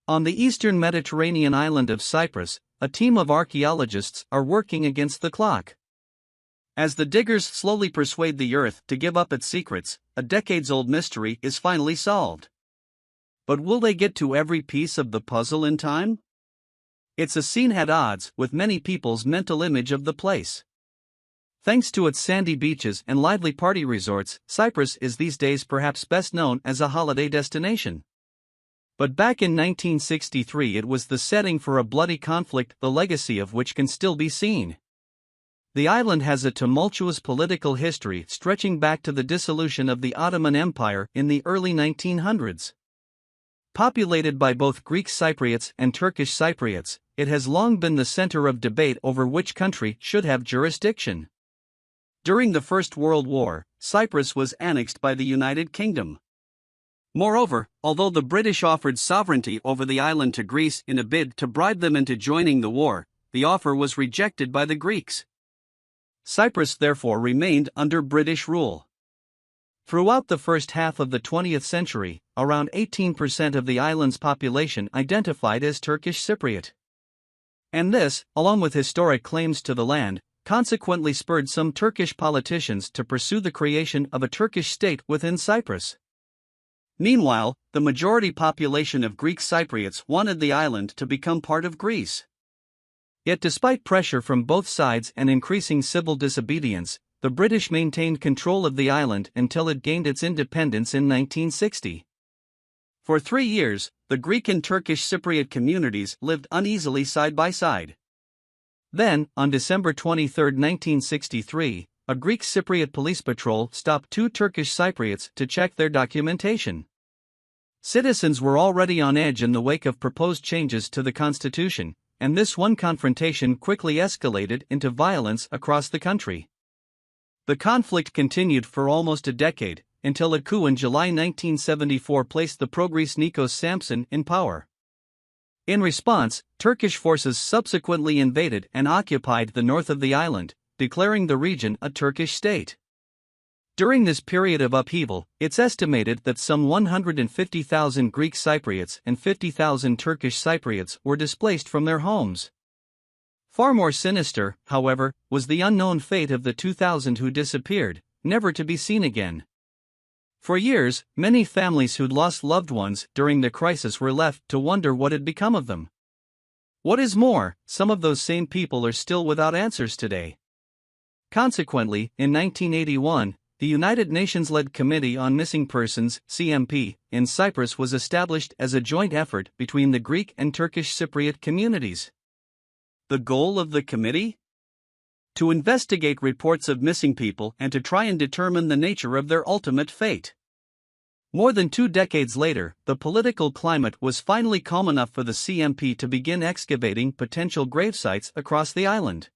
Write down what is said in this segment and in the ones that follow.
On the eastern Mediterranean island of Cyprus, a team of archaeologists are working against the clock. As the diggers slowly persuade the earth to give up its secrets, a decades-old mystery is finally solved. But will they get to every piece of the puzzle in time? It's a scene at odds with many people's mental image of the place. Thanks to its sandy beaches and lively party resorts, Cyprus is these days perhaps best known as a holiday destination. But back in 1963 it was the setting for a bloody conflict, the legacy of which can still be seen. The island has a tumultuous political history stretching back to the dissolution of the Ottoman Empire in the early 1900s. Populated by both Greek Cypriots and Turkish Cypriots, it has long been the center of debate over which country should have jurisdiction. During the First World War, Cyprus was annexed by the United Kingdom. Moreover, although the British offered sovereignty over the island to Greece in a bid to bribe them into joining the war, the offer was rejected by the Greeks. Cyprus therefore remained under British rule. Throughout the first half of the 20th century, around 18% of the island's population identified as Turkish Cypriot. And this, along with historic claims to the land, consequently spurred some Turkish politicians to pursue the creation of a Turkish state within Cyprus. Meanwhile, the majority population of Greek Cypriots wanted the island to become part of Greece. Yet despite pressure from both sides and increasing civil disobedience, the British maintained control of the island until it gained its independence in 1960. For 3 years, the Greek and Turkish Cypriot communities lived uneasily side by side. Then, on December 23, 1963, a Greek Cypriot police patrol stopped 2 Turkish Cypriots to check their documentation. Citizens were already on edge in the wake of proposed changes to the constitution, and this one confrontation quickly escalated into violence across the country. The conflict continued for almost a decade, until a coup in July 1974 placed the pro-Greece Nikos Sampson in power. In response, Turkish forces subsequently invaded and occupied the north of the island, declaring the region a Turkish state. During this period of upheaval, it's estimated that some 150,000 Greek Cypriots and 50,000 Turkish Cypriots were displaced from their homes. Far more sinister, however, was the unknown fate of the 2,000 who disappeared, never to be seen again. For years, many families who'd lost loved ones during the crisis were left to wonder what had become of them. What is more, some of those same people are still without answers today. Consequently, in 1981, the United Nations-led Committee on Missing Persons (CMP) in Cyprus was established as a joint effort between the Greek and Turkish Cypriot communities. The goal of the committee? To investigate reports of missing people and to try and determine the nature of their ultimate fate. More than 2 decades later, the political climate was finally calm enough for the CMP to begin excavating potential gravesites across the island.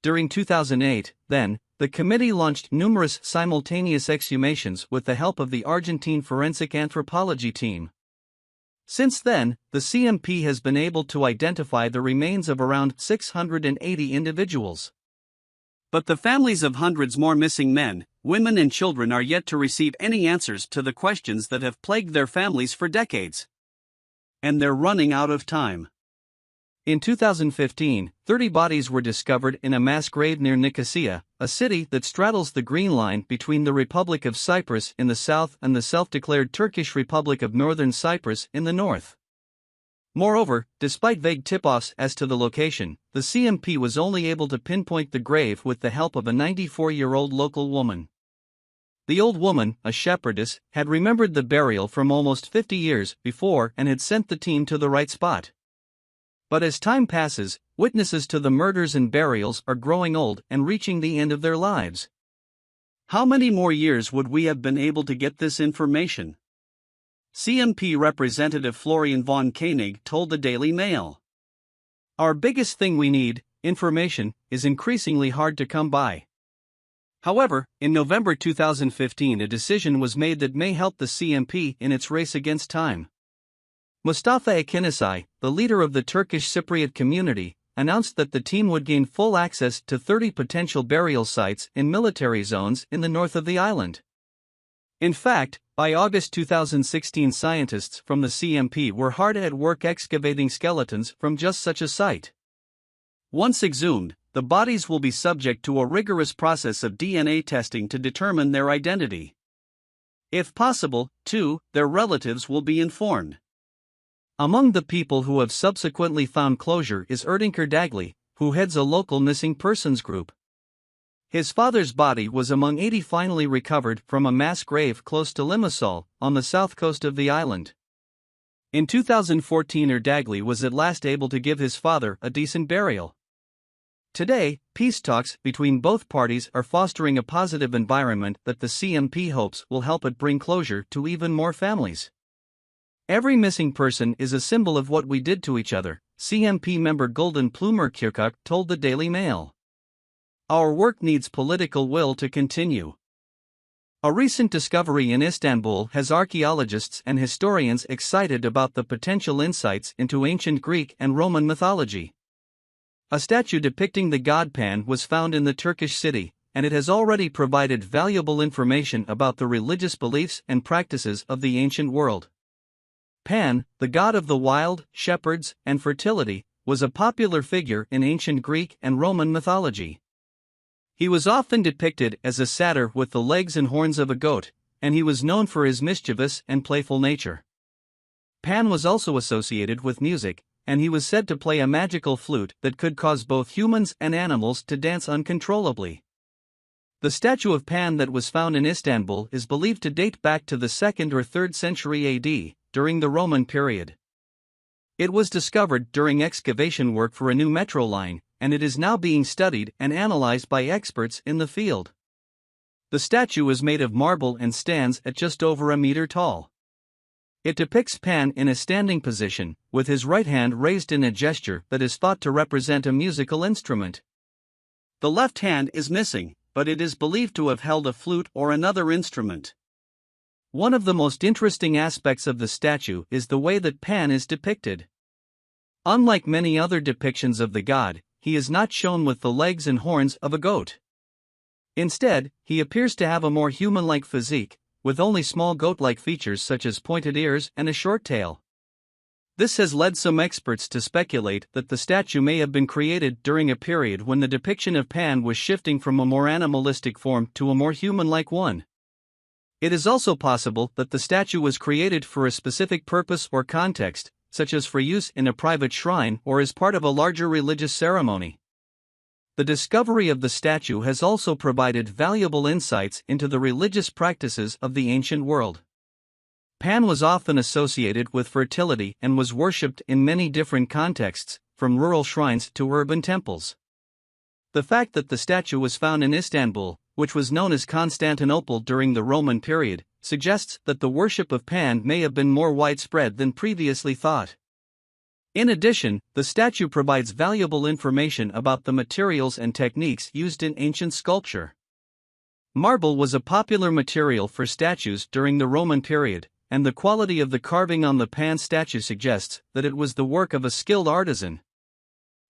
During 2008, then, the committee launched numerous simultaneous exhumations with the help of the Argentine forensic anthropology team. Since then, the CMP has been able to identify the remains of around 680 individuals. But the families of hundreds more missing men, women and children are yet to receive any answers to the questions that have plagued their families for decades. And they're running out of time. In 2015, 30 bodies were discovered in a mass grave near Nicosia, a city that straddles the green line between the Republic of Cyprus in the south and the self-declared Turkish Republic of Northern Cyprus in the north. Moreover, despite vague tip-offs as to the location, the CMP was only able to pinpoint the grave with the help of a 94-year-old local woman. The old woman, a shepherdess, had remembered the burial from almost 50 years before and had sent the team to the right spot. But as time passes, witnesses to the murders and burials are growing old and reaching the end of their lives. How many more years would we have been able to get this information? CMP Representative Florian von Koenig told the Daily Mail. Our biggest thing we need, information, is increasingly hard to come by. However, in November 2015 a decision was made that may help the CMP in its race against time. Mustafa Akinisai, the leader of the Turkish Cypriot community, announced that the team would gain full access to 30 potential burial sites in military zones in the north of the island. In fact, By August 2016, scientists from the CMP were hard at work excavating skeletons from just such a site. Once exhumed, the bodies will be subject to a rigorous process of DNA testing to determine their identity. If possible, too, their relatives will be informed. Among the people who have subsequently found closure is Erdinker Dagli, who heads a local missing persons group. His father's body was among 80 finally recovered from a mass grave close to Limassol, on the south coast of the island. In 2014, Erdagli was at last able to give his father a decent burial. Today, peace talks between both parties are fostering a positive environment that the CMP hopes will help it bring closure to even more families. Every missing person is a symbol of what we did to each other, CMP member Gulden Plumer-Kirkuk told the Daily Mail. Our work needs political will to continue. A recent discovery in Istanbul has archaeologists and historians excited about the potential insights into ancient Greek and Roman mythology. A statue depicting the god Pan was found in the Turkish city, and it has already provided valuable information about the religious beliefs and practices of the ancient world. Pan, the god of the wild, shepherds, and fertility, was a popular figure in ancient Greek and Roman mythology. He was often depicted as a satyr with the legs and horns of a goat, and he was known for his mischievous and playful nature. Pan was also associated with music, and he was said to play a magical flute that could cause both humans and animals to dance uncontrollably. The statue of Pan that was found in Istanbul is believed to date back to the 2nd or 3rd century AD, during the Roman period. It was discovered during excavation work for a new metro line, and it is now being studied and analyzed by experts in the field. The statue is made of marble and stands at just over a meter tall. It depicts Pan in a standing position, with his right hand raised in a gesture that is thought to represent a musical instrument. The left hand is missing, but it is believed to have held a flute or another instrument. One of the most interesting aspects of the statue is the way that Pan is depicted. Unlike many other depictions of the god, he is not shown with the legs and horns of a goat. Instead, he appears to have a more human-like physique, with only small goat-like features such as pointed ears and a short tail. This has led some experts to speculate that the statue may have been created during a period when the depiction of Pan was shifting from a more animalistic form to a more human-like one. It is also possible that the statue was created for a specific purpose or context, such as for use in a private shrine or as part of a larger religious ceremony. The discovery of the statue has also provided valuable insights into the religious practices of the ancient world. Pan was often associated with fertility and was worshipped in many different contexts, from rural shrines to urban temples. The fact that the statue was found in Istanbul, which was known as Constantinople during the Roman period, suggests that the worship of Pan may have been more widespread than previously thought. In addition, the statue provides valuable information about the materials and techniques used in ancient sculpture. Marble was a popular material for statues during the Roman period, and the quality of the carving on the Pan statue suggests that it was the work of a skilled artisan.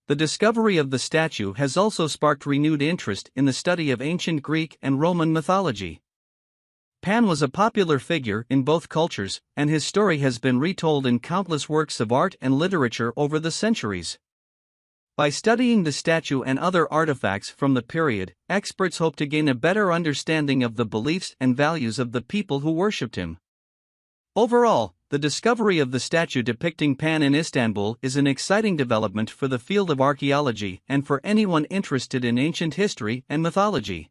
The discovery of the statue has also sparked renewed interest in the study of ancient Greek and Roman mythology. Pan was a popular figure in both cultures, and his story has been retold in countless works of art and literature over the centuries. By studying the statue and other artifacts from the period, experts hope to gain a better understanding of the beliefs and values of the people who worshipped him. Overall, the discovery of the statue depicting Pan in Istanbul is an exciting development for the field of archaeology and for anyone interested in ancient history and mythology.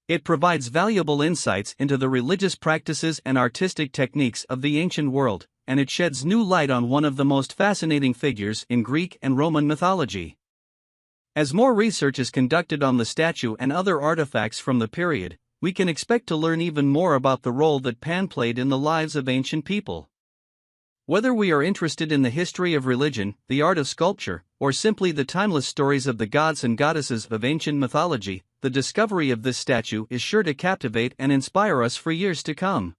It provides valuable insights into the religious practices and artistic techniques of the ancient world, and it sheds new light on one of the most fascinating figures in Greek and Roman mythology. As more research is conducted on the statue and other artifacts from the period, we can expect to learn even more about the role that Pan played in the lives of ancient people. Whether we are interested in the history of religion, the art of sculpture, or simply the timeless stories of the gods and goddesses of ancient mythology, the discovery of this statue is sure to captivate and inspire us for years to come.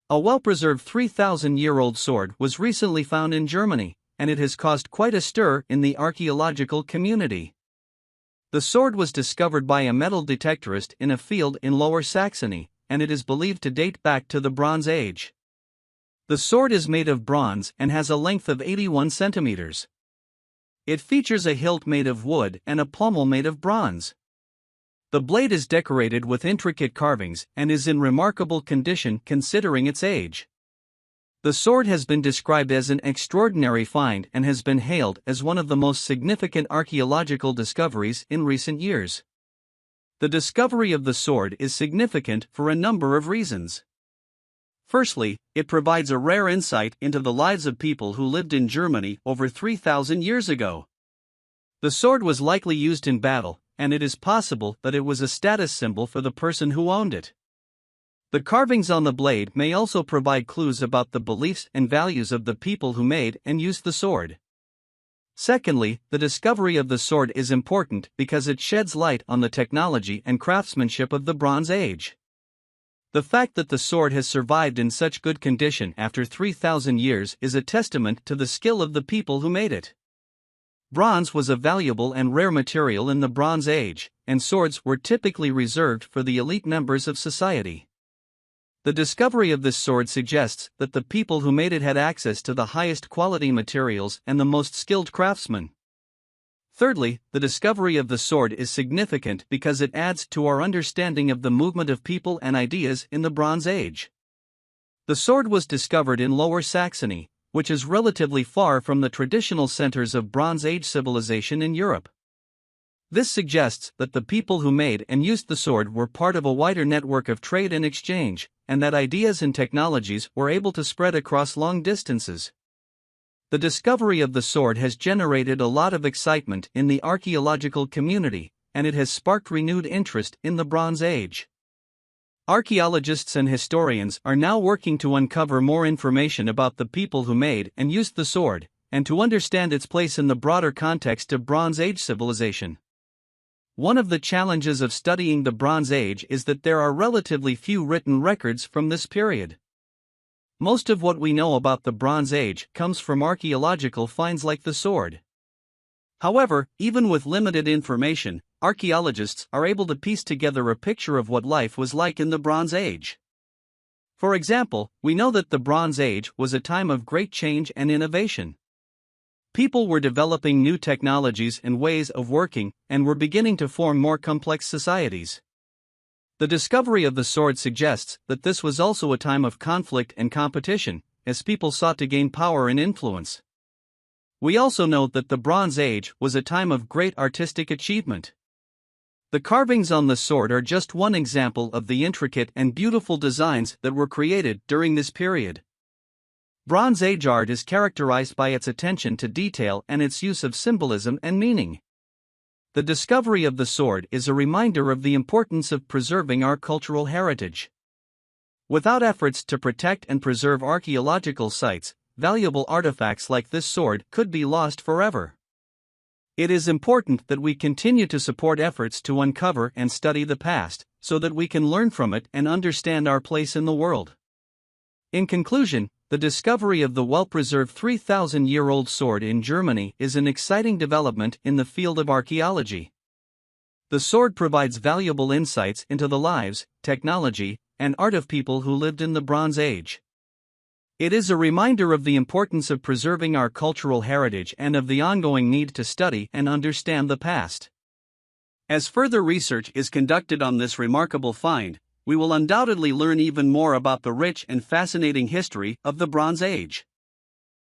A well-preserved 3,000-year-old sword was recently found in Germany, and it has caused quite a stir in the archaeological community. The sword was discovered by a metal detectorist in a field in Lower Saxony, and it is believed to date back to the Bronze Age. The sword is made of bronze and has a length of 81 centimeters. It features a hilt made of wood and a pommel made of bronze. The blade is decorated with intricate carvings and is in remarkable condition considering its age. The sword has been described as an extraordinary find and has been hailed as one of the most significant archaeological discoveries in recent years. The discovery of the sword is significant for a number of reasons. Firstly, it provides a rare insight into the lives of people who lived in Germany over 3,000 years ago. The sword was likely used in battle, and it is possible that it was a status symbol for the person who owned it. The carvings on the blade may also provide clues about the beliefs and values of the people who made and used the sword. Secondly, the discovery of the sword is important because it sheds light on the technology and craftsmanship of the Bronze Age. The fact that the sword has survived in such good condition after 3,000 years is a testament to the skill of the people who made it. Bronze was a valuable and rare material in the Bronze Age, and swords were typically reserved for the elite members of society. The discovery of this sword suggests that the people who made it had access to the highest quality materials and the most skilled craftsmen. Thirdly, the discovery of the sword is significant because it adds to our understanding of the movement of people and ideas in the Bronze Age. The sword was discovered in Lower Saxony, which is relatively far from the traditional centers of Bronze Age civilization in Europe. This suggests that the people who made and used the sword were part of a wider network of trade and exchange, and that ideas and technologies were able to spread across long distances. The discovery of the sword has generated a lot of excitement in the archaeological community, and it has sparked renewed interest in the Bronze Age. Archaeologists and historians are now working to uncover more information about the people who made and used the sword, and to understand its place in the broader context of Bronze Age civilization. One of the challenges of studying the Bronze Age is that there are relatively few written records from this period. Most of what we know about the Bronze Age comes from archaeological finds like the sword. However, even with limited information, archaeologists are able to piece together a picture of what life was like in the Bronze Age. For example, we know that the Bronze Age was a time of great change and innovation. People were developing new technologies and ways of working, and were beginning to form more complex societies. The discovery of the sword suggests that this was also a time of conflict and competition, as people sought to gain power and influence. We also know that the Bronze Age was a time of great artistic achievement. The carvings on the sword are just one example of the intricate and beautiful designs that were created during this period. Bronze Age art is characterized by its attention to detail and its use of symbolism and meaning. The discovery of the sword is a reminder of the importance of preserving our cultural heritage. Without efforts to protect and preserve archaeological sites, valuable artifacts like this sword could be lost forever. It is important that we continue to support efforts to uncover and study the past, so that we can learn from it and understand our place in the world. In conclusion, the discovery of the well-preserved 3,000-year-old sword in Germany is an exciting development in the field of archaeology. The sword provides valuable insights into the lives, technology, and art of people who lived in the Bronze Age. It is a reminder of the importance of preserving our cultural heritage and of the ongoing need to study and understand the past. As further research is conducted on this remarkable find, we will undoubtedly learn even more about the rich and fascinating history of the Bronze Age.